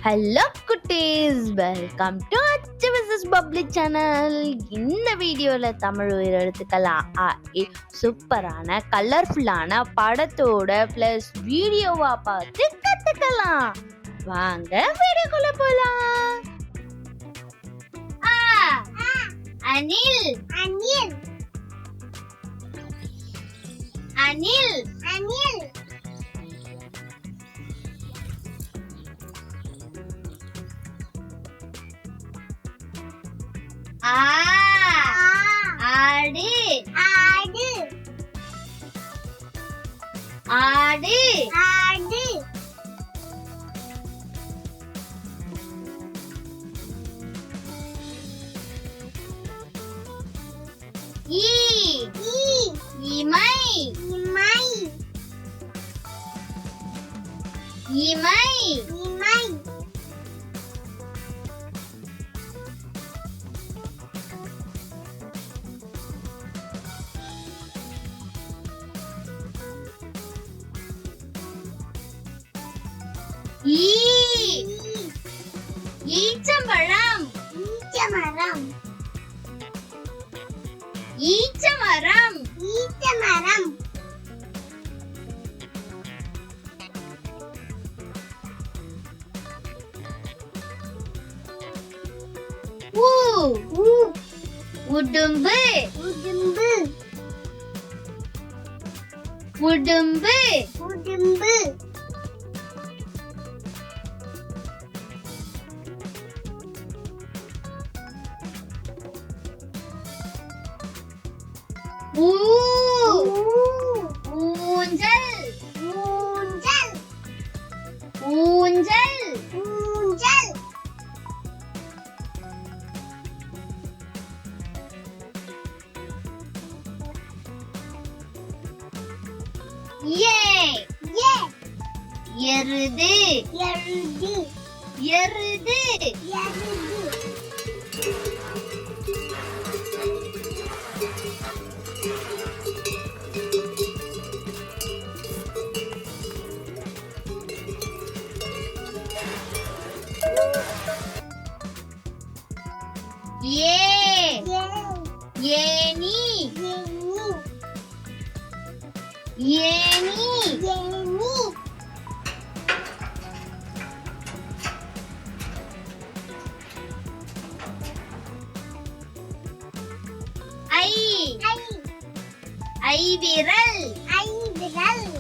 Hello குட்டீஸ், welcome to அச்சவசஸ் public channel. இந்த வீடியோவில் தமிழ் உயிரெழுத்துக்கள் அஆஇ சூப்பரான கலர்ஃபுல்லான படத்தோட ப்ளஸ் வீடியோவா பார்த்து கற்றுக்கலாம். வாங்க வீடியோக்குள்ள போலாம். அனில் அனில் அனில் அனில் ஆடு ஆடு ஆடு ஆடு இமை இமை இமை இமை ஈச்சமரம் ஈச்சமரம் ஈச்சமரம் ஈச்சமரம் உடும்பு உடும்பு உடும்பு உடும்பு ஊஞ்சல் ஊஞ்சல் ஊஞ்சல் ஊஞ்சல் எருது எருது எருது எருது ஏனி ஏனி ஏனி ஐவிரல் ஐவிரல்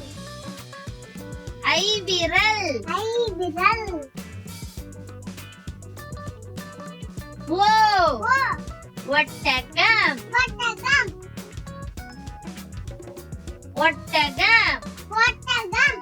ஐவிரல் ஐவிரல் ஒட்டகம் ஒட்டகம் ஒட்டகம் ஒட்டகம்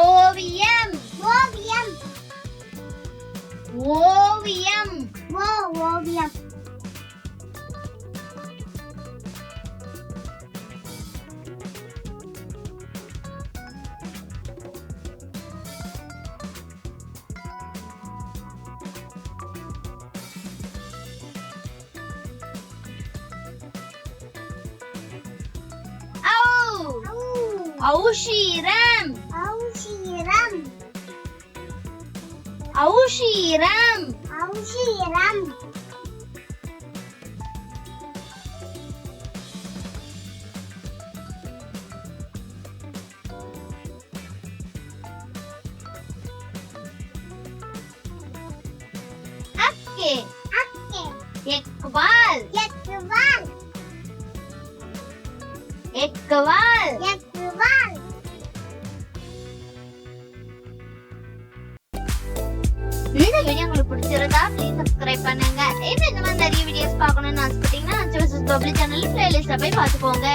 ஓவியம் ஓவியம் ஓவியம் ஓவியம் ஔஷீரம் ஔஷீரம் ஔஷீரம் ஔஷீரம் அக்கே அக்கே எக்வால் எக்வால் எக்வால் எக்வால். இந்த வீடியோ உங்களுக்கு பிடிச்சிருந்தா ப்ளீஸ் சப்ஸ்கிரைப் பண்ணுங்க. இந்த மாதிரி நிறைய வீடியோஸ் பார்க்கணும்னு ஆசைப்பட்டீங்கன்னா அச்சவசஸ் பப்ளிக் சேனல் பிளேலிஸ்ட்ல போய் பார்த்துக்கோங்க.